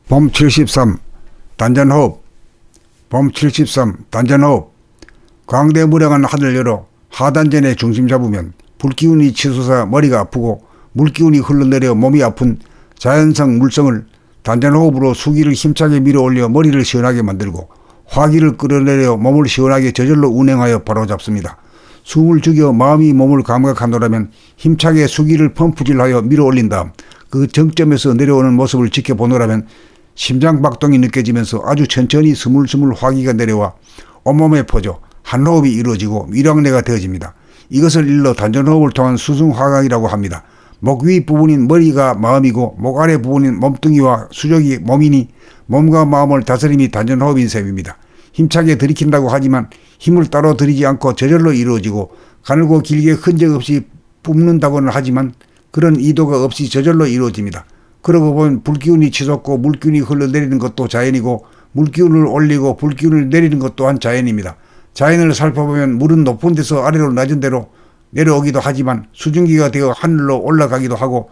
봄 73 단전호흡. 봄 73 단전호흡. 광대무량한 하늘 열어 하단전에 중심 잡으면 불기운이 치솟아 머리가 아프고 물기운이 흘러내려 몸이 아픈 자연성 물성을 단전호흡으로 수기를 힘차게 밀어올려 머리를 시원하게 만들고 화기를 끌어내려 몸을 시원하게 저절로 운행하여 바로잡습니다. 숨을 죽여 마음이 몸을 감각하노라면 힘차게 수기를 펌프질하여 밀어올린 다음 그 정점에서 내려오는 모습을 지켜보노라면 심장박동이 느껴지면서 아주 천천히 스물스물 화기가 내려와 온몸에 퍼져 한호흡이 이루어지고 밀왕래가 되어집니다. 이것을 일러 단전호흡을 통한 수승화강이라고 합니다. 목 위 부분인 머리가 마음이고 목 아래 부분인 몸뚱이와 수족이 몸이니 몸과 마음을 다스림이 단전호흡인 셈입니다. 힘차게 들이킨다고 하지만 힘을 따로 들이지 않고 저절로 이루어지고 가늘고 길게 흔적 없이 뿜는다고는 하지만 그런 의도가 없이 저절로 이루어집니다. 그러고 보면 불기운이 치솟고 물기운이 흘러내리는 것도 자연이고 물기운을 올리고 불기운을 내리는 것 또한 자연입니다. 자연을 살펴보면 물은 높은 데서 아래로 낮은 데로 내려오기도 하지만 수증기가 되어 하늘로 올라가기도 하고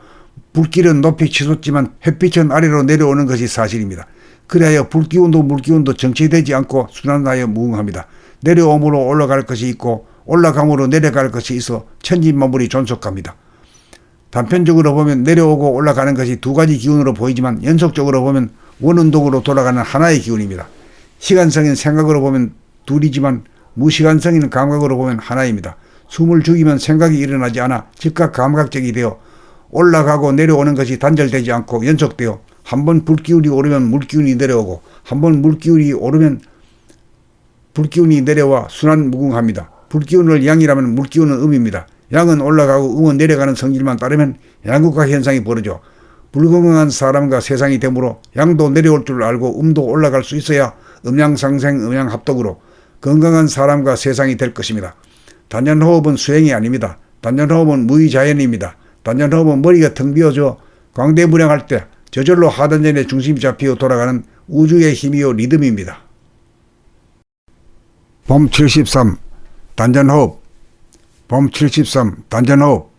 불길은 높이 치솟지만 햇빛은 아래로 내려오는 것이 사실입니다. 그리하여 불기운도 물기운도 정체되지 않고 순환하여 무궁합니다. 내려옴으로 올라갈 것이 있고 올라감으로 내려갈 것이 있어 천지만물이 존속합니다. 단편적으로 보면 내려오고 올라가는 것이 두 가지 기운으로 보이지만 연속적으로 보면 원운동으로 돌아가는 하나의 기운입니다. 시간성인 생각으로 보면 둘이지만 무시간성인 감각으로 보면 하나입니다. 숨을 죽이면 생각이 일어나지 않아 즉각 감각적이 되어 올라가고 내려오는 것이 단절되지 않고 연속되어 한번 불기운이 오르면 물기운이 내려오고 한번 물기운이 오르면 불기운이 내려와 순환무궁합니다. 불기운을 양이라면 물기운은 음입니다. 양은 올라가고 음은 내려가는 성질만 따르면 양극화 현상이 벌어져 불건강한 사람과 세상이 되므로 양도 내려올 줄 알고 음도 올라갈 수 있어야 음양상생 음양합독으로 건강한 사람과 세상이 될 것입니다. 단전호흡은 수행이 아닙니다. 단전호흡은 무의자연입니다. 단전호흡은 머리가 텅 비어져 광대무량할 때 저절로 하단전에 중심이 잡히어 돌아가는 우주의 힘이요 리듬입니다. 봄 73 단전호흡. 봄 73 단전호흡.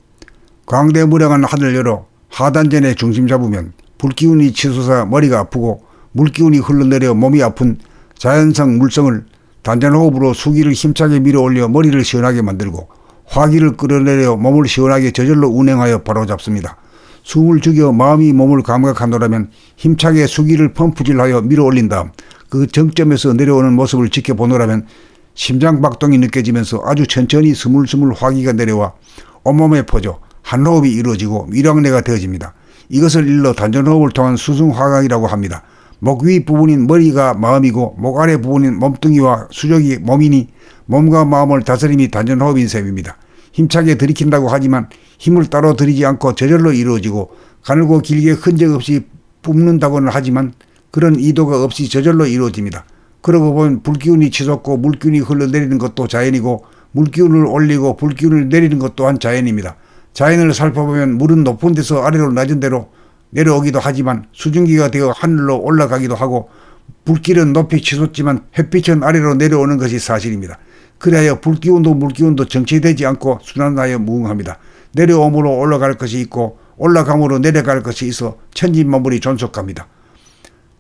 광대무량한 하늘 열어 하단전에 중심 잡으면 불기운이 치솟아 머리가 아프고 물기운이 흘러내려 몸이 아픈 자연성 물성을 단전호흡으로 수기를 힘차게 밀어올려 머리를 시원하게 만들고 화기를 끌어내려 몸을 시원하게 저절로 운행하여 바로잡습니다. 숨을 죽여 마음이 몸을 감각하노라면 힘차게 수기를 펌프질하여 밀어올린 다음 그 정점에서 내려오는 모습을 지켜보노라면 심장박동이 느껴지면서 아주 천천히 스물스물 화기가 내려와 온몸에 퍼져 한호흡이 이루어지고 밀왕래가 되어집니다. 이것을 일러 단전호흡을 통한 수승화강이라고 합니다. 목 위 부분인 머리가 마음이고 목 아래 부분인 몸뚱이와 수족이 몸이니 몸과 마음을 다스림이 단전호흡인 셈입니다. 힘차게 들이킨다고 하지만 힘을 따로 들이지 않고 저절로 이루어지고 가늘고 길게 흔적 없이 뿜는다고는 하지만 그런 의도가 없이 저절로 이루어집니다. 그러고 보면 불기운이 치솟고 물기운이 흘러내리는 것도 자연이고 물기운을 올리고 불기운을 내리는 것 또한 자연입니다. 자연을 살펴보면 물은 높은 데서 아래로 낮은 데로 내려오기도 하지만 수증기가 되어 하늘로 올라가기도 하고 불길은 높이 치솟지만 햇빛은 아래로 내려오는 것이 사실입니다. 그리하여 불기운도 물기운도 정체되지 않고 순환하여 무궁합니다. 내려옴으로 올라갈 것이 있고 올라감으로 내려갈 것이 있어 천지만물이 존속합니다.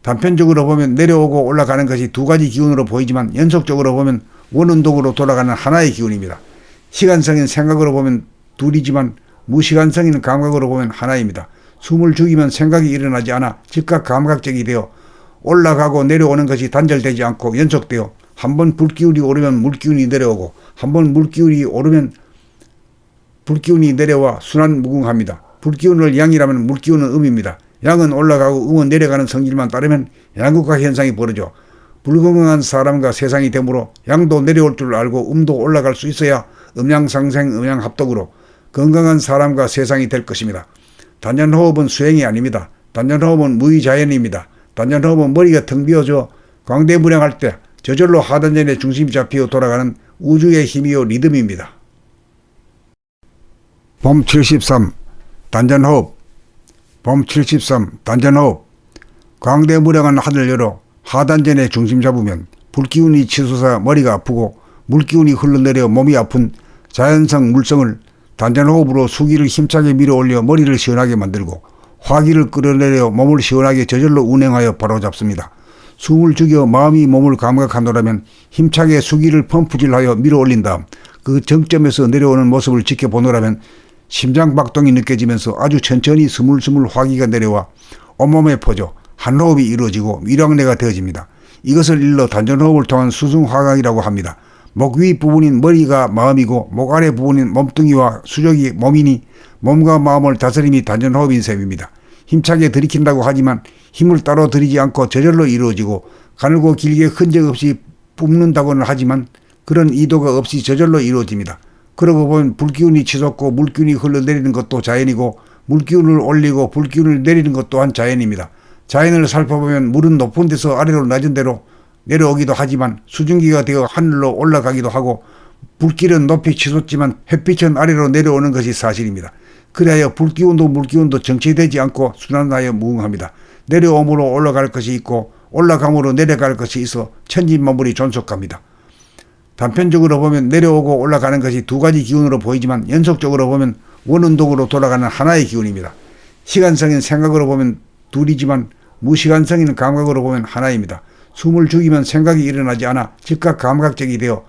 단편적으로 보면 내려오고 올라가는 것이 두 가지 기운으로 보이지만 연속적으로 보면 원운동으로 돌아가는 하나의 기운입니다. 시간성인 생각으로 보면 둘이지만 무시간성인 감각으로 보면 하나입니다. 숨을 죽이면 생각이 일어나지 않아 즉각 감각적이 되어 올라가고 내려오는 것이 단절되지 않고 연속되어 한번 불기운이 오르면 물기운이 내려오고 한번 물기운이 오르면 불기운이 내려와 순환무궁합니다. 불기운을 양이라면 물기운은 음입니다. 양은 올라가고 음은 내려가는 성질만 따르면 양극화 현상이 벌어져 불건강한 사람과 세상이 되므로 양도 내려올 줄 알고 음도 올라갈 수 있어야 음양상생 음양합독으로 건강한 사람과 세상이 될 것입니다. 단전호흡은 수행이 아닙니다. 단전호흡은 무의자연입니다. 단전호흡은 머리가 텅 비어져 광대무량할 때 저절로 하단전에 중심이 잡히어 돌아가는 우주의 힘이요 리듬입니다. 봄 73 단전호흡. 봄 73 단전호흡. 광대무량한 하늘 열어 하단전에 중심 잡으면 불기운이 치솟아 머리가 아프고 물기운이 흘러내려 몸이 아픈 자연성 물성을 단전호흡으로 수기를 힘차게 밀어올려 머리를 시원하게 만들고 화기를 끌어내려 몸을 시원하게 저절로 운행하여 바로잡습니다. 숨을 죽여 마음이 몸을 감각하노라면 힘차게 수기를 펌프질하여 밀어 올린 다음 그 정점에서 내려오는 모습을 지켜보노라면 심장박동이 느껴지면서 아주 천천히 스물스물 화기가 내려와 온몸에 퍼져 한호흡이 이루어지고 위량내가 되어집니다. 이것을 일러 단전호흡을 통한 수승화강이라고 합니다. 목 위 부분인 머리가 마음이고 목 아래 부분인 몸뚱이와 수족이 몸이니 몸과 마음을 다스림이 단전호흡인 셈입니다. 힘차게 들이킨다고 하지만 힘을 따로 들이지 않고 저절로 이루어지고 가늘고 길게 흔적 없이 뿜는다고는 하지만 그런 의도가 없이 저절로 이루어집니다. 그러고 보면 불기운이 치솟고 물기운이 흘러내리는 것도 자연이고 물기운을 올리고 불기운을 내리는 것 또한 자연입니다. 자연을 살펴보면 물은 높은 데서 아래로 낮은 데로 내려오기도 하지만 수증기가 되어 하늘로 올라가기도 하고 불길은 높이 치솟지만 햇빛은 아래로 내려오는 것이 사실입니다. 그리하여 불기운도 물기운도 정체되지 않고 순환하여 무궁합니다. 내려옴으로 올라갈 것이 있고 올라감으로 내려갈 것이 있어 천진만물이 존속합니다. 단편적으로 보면 내려오고 올라가는 것이 두 가지 기운으로 보이지만 연속적으로 보면 원운동으로 돌아가는 하나의 기운입니다. 시간성인 생각으로 보면 둘이지만 무시간성인 감각으로 보면 하나입니다. 숨을 죽이면 생각이 일어나지 않아 즉각 감각적이 되어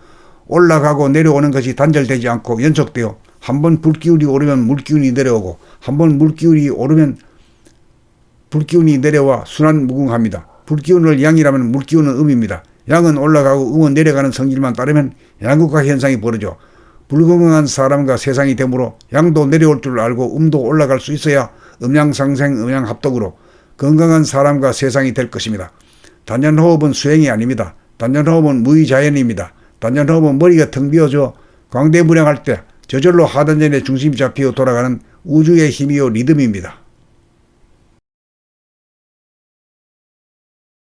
올라가고 내려오는 것이 단절되지 않고 연속되어 한번 불기운이 오르면 물기운이 내려오고 한번 물기운이 오르면 불기운이 내려와 순환무궁합니다. 불기운을 양이라면 물기운은 음입니다. 양은 올라가고 음은 내려가는 성질만 따르면 양극화 현상이 벌어져 불건강한 사람과 세상이 되므로 양도 내려올 줄 알고 음도 올라갈 수 있어야 음양상생 음양합덕으로 건강한 사람과 세상이 될 것입니다. 단전호흡은 수행이 아닙니다. 단전호흡은 무의자연입니다. 단전호흡은 머리가 텅 비어져 광대무량할 때 저절로 하단전의 중심이 잡히어 돌아가는 우주의 힘이요 리듬입니다.